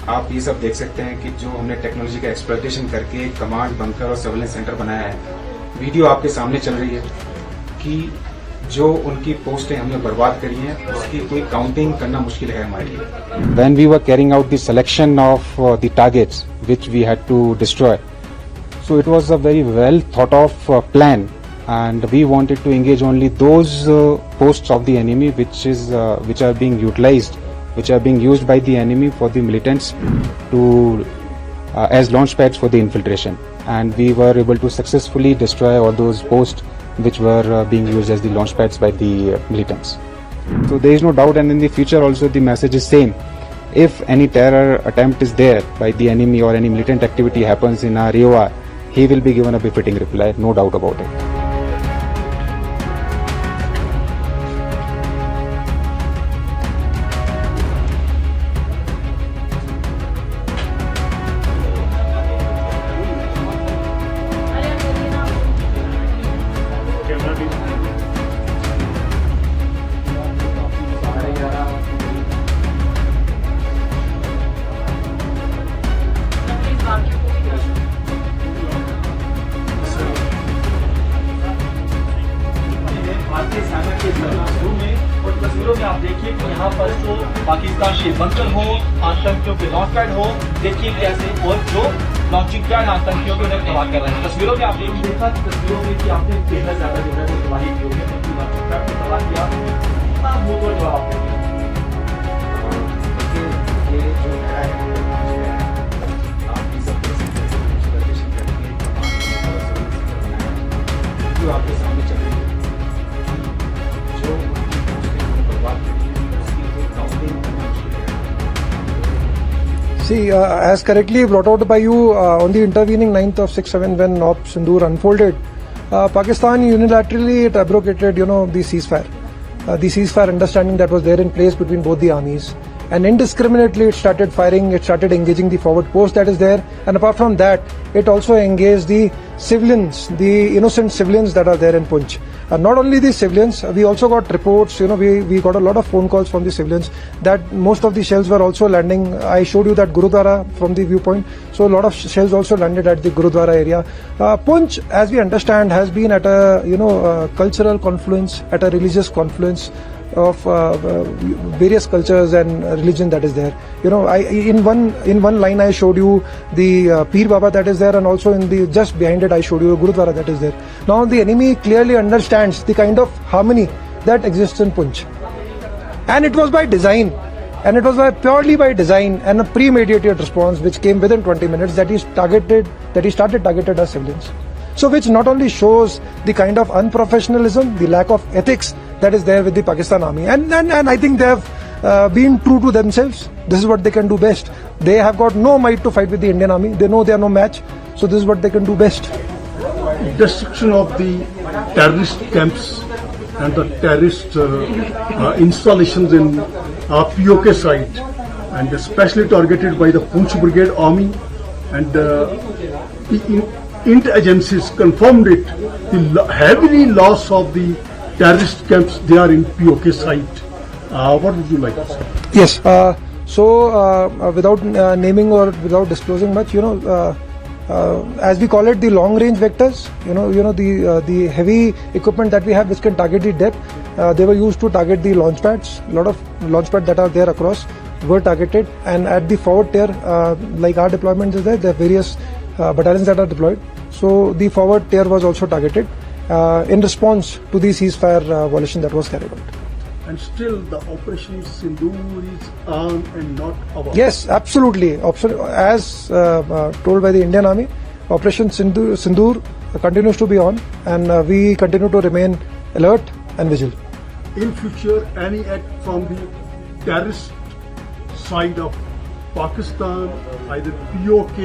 आप ये सब देख सकते हैं कि जो हमने टेक्नोलॉजी का एक्सप्लॉयटेशन करके कमांड बंकर और सर्वेलेंस सेंटर बनाया है, वीडियो आपके सामने चल रही है कि जो उनकी पोस्टें हमने बर्बाद करी हैं उसकी कोई काउंटिंग करना मुश्किल है हमारे लिए। When we were carrying out the selection of the targets which we had to destroy, so it was a very well thought of plan, and we wanted to engage only those posts of the enemy which are being utilized, which are being used by the enemy for the militants to as launch pads for the infiltration, and we were able to successfully destroy all those posts which were being used as the launch pads by the militants. So there is no doubt, and in the future also the message is same. If any terror attempt is there by the enemy or any militant activity happens in our AOR, he will be given a befitting reply, no doubt about it. तस्वीरों में आप देखिए कि यहाँ पर जो पाकिस्तान के bunker हो, आतंकियों के लॉन्च पैड हो, देखिए कैसे, और जो लॉन्चिंग पैड आतंकियों के उन्हें तबाह कर रहे हैं। तस्वीरों में आप देखिए, देखा तस्वीरों में कि आपने कितना ज्यादा जो है वो तबाही की होगी, लॉन्चिंग पैड को तबाह किया, कितना मुंह जवाब आपने दिया। जो आपके सामने चल रही है, जो बर्बाद करी है उसकी कोई काउंटिंग करना मुश्किल है। See, as correctly brought out by you on the intervening 9th of 6/7 when Op Sindoor unfolded, Pakistan unilaterally it abrogated, the ceasefire. The ceasefire understanding that was there in place between both the armies. And indiscriminately it started firing, it started engaging the forward post that is there, and apart from that, it also engaged the civilians, the innocent civilians that are there in Poonch. Not only the civilians, we also got reports, we got a lot of phone calls from the civilians that most of the shells were also landing. I showed you that Gurudwara from the viewpoint, so a lot of shells also landed at the Gurudwara area. Poonch, as we understand, has been at a cultural confluence, at a religious confluence of various cultures and religion that is there. In one line I showed you the Peer Baba that is there, and also in the just behind it I showed you a Gurudwara that is there. Now the enemy clearly understands the kind of harmony that exists in Poonch, and it was by design, and it was purely by design and a premeditated response which came within 20 minutes that he started targeted our civilians. So which not only shows the kind of unprofessionalism, the lack of ethics that is there with the Pakistan army, and I think they have been true to themselves. This is what they can do best. They have got no might to fight with the Indian army. They know they are no match, so this is what they can do best. Destruction of the terrorist camps and the terrorist installations in POK site, and especially targeted by the Poonch Brigade Army, and the Int agencies confirmed it, the heavily loss of the terrorist camps there in POK site. What would you like to say? Yes, without naming or without disclosing much, as we call it, the long range vectors, the heavy equipment that we have which can target the depth, they were used to target the launch pads. A lot of launch pads that are there across were targeted, and at the forward tier, like our deployment is there are various battalions that are deployed. So the forward tier was also targeted in response to the ceasefire violation that was carried out. And still the Operation Sindoor is on and not about. Yes, absolutely. As told by the Indian Army, Operation Sindoor continues to be on, and we continue to remain alert and vigilant. In future, any act from the terrorist side of Pakistan, either POK,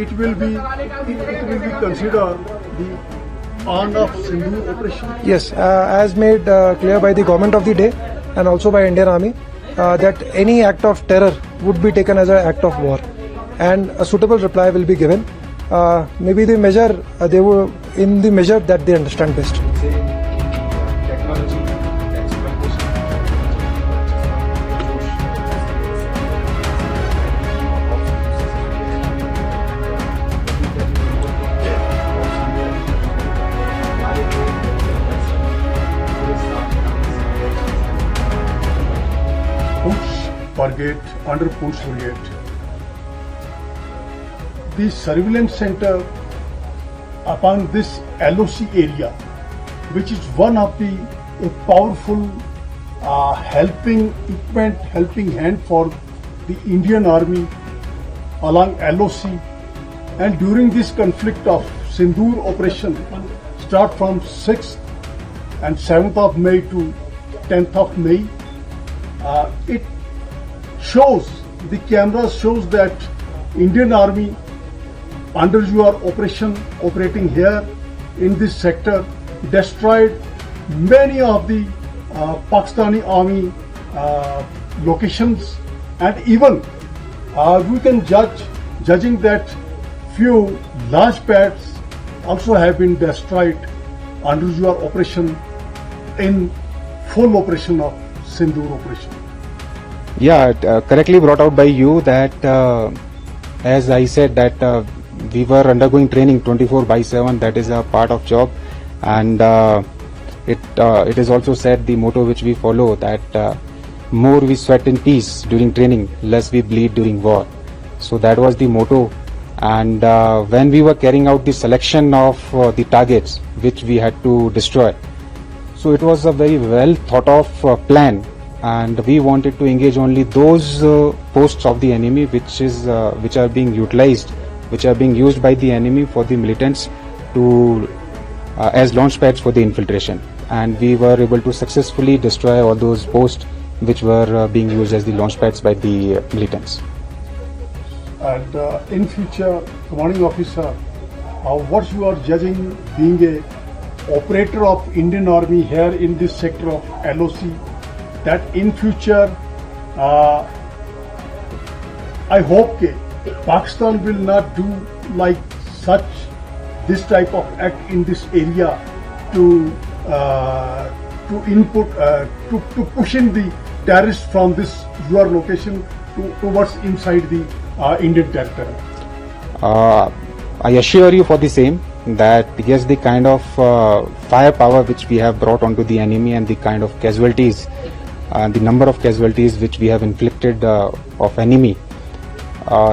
it will be considered the on of Sindoor operation. Yes, as made clear by the government of the day and also by Indian Army, that any act of terror would be taken as an act of war, and a suitable reply will be given. Maybe the measure they were in the measure that they understand best. gate, under Punsur gate. The surveillance center upon this LOC area, which is one of the a powerful helping hand for the Indian Army along LOC, and during this conflict of Sindoor operation, start from 6th and 7th of May to 10th of May, it shows, the camera shows that Indian Army under your operation operating here in this sector destroyed many of the Pakistani army locations, and even we can judging that few large pads also have been destroyed under your operation in full operation of Sindoor operation. Yeah, correctly brought out by you that as I said that we were undergoing training 24/7, that is a part of job, and it is also said the motto which we follow that more we sweat in peace during training, less we bleed during war. So that was the motto, and when we were carrying out the selection of the targets which we had to destroy, so it was a very well thought of plan, and we wanted to engage only those posts of the enemy which are being utilized, which are being used by the enemy for the militants to as launch pads for the infiltration, and we were able to successfully destroy all those posts which were being used as the launch pads by the militants. And in future, commanding officer, what you are judging being a operator of Indian Army here in this sector of LOC, that in future I hope Pakistan will not do like such this type of act in this area to push in the terrorists from this your location towards inside the Indian territory. I assure you for the same that yes, the kind of firepower which we have brought onto the enemy and the kind of casualties, the number of casualties which we have inflicted of enemy,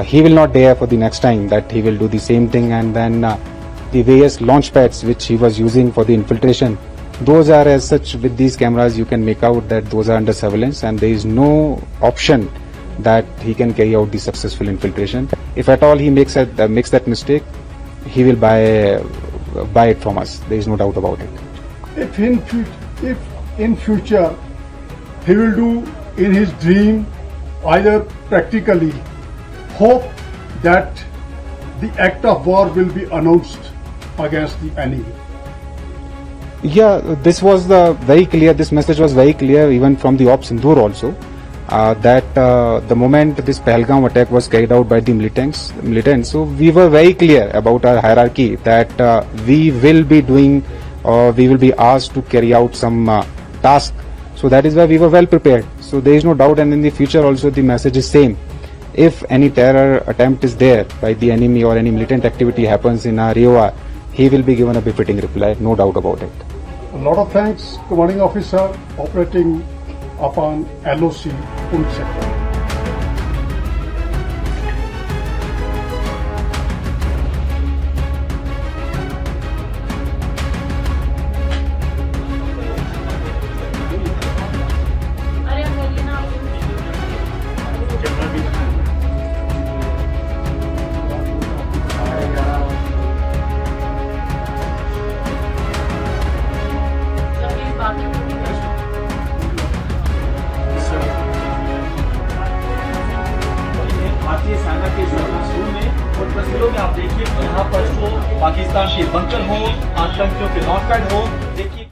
he will not dare for the next time that he will do the same thing. And then the various launch pads which he was using for the infiltration, those are as such with these cameras you can make out that those are under surveillance, and there is no option that he can carry out the successful infiltration. If at all he makes that mistake, he will buy it from us. There is no doubt about it. If in future he will do in his dream, either practically, hope that the act of war will be announced against the enemy. Yeah, this was very clear. This message was very clear even from the Op Sindoor also. That the moment this Pahalgam attack was carried out by the militants, so we were very clear about our hierarchy that we will be doing or we will be asked to carry out some task. So that is why we were well prepared. So there is no doubt, and in the future also the message is same. If any terror attempt is there by the enemy or any militant activity happens in our AOR, he will be given a befitting reply, no doubt about it. A lot of thanks, commanding officer, operating upon LOC Pune sector. भारतीय सेना के school में और तस्वीरों में आप देखिए यहाँ पर जो पाकिस्तान के बंकर हो, आतंकियों के लॉन्च पैड हो, देखिए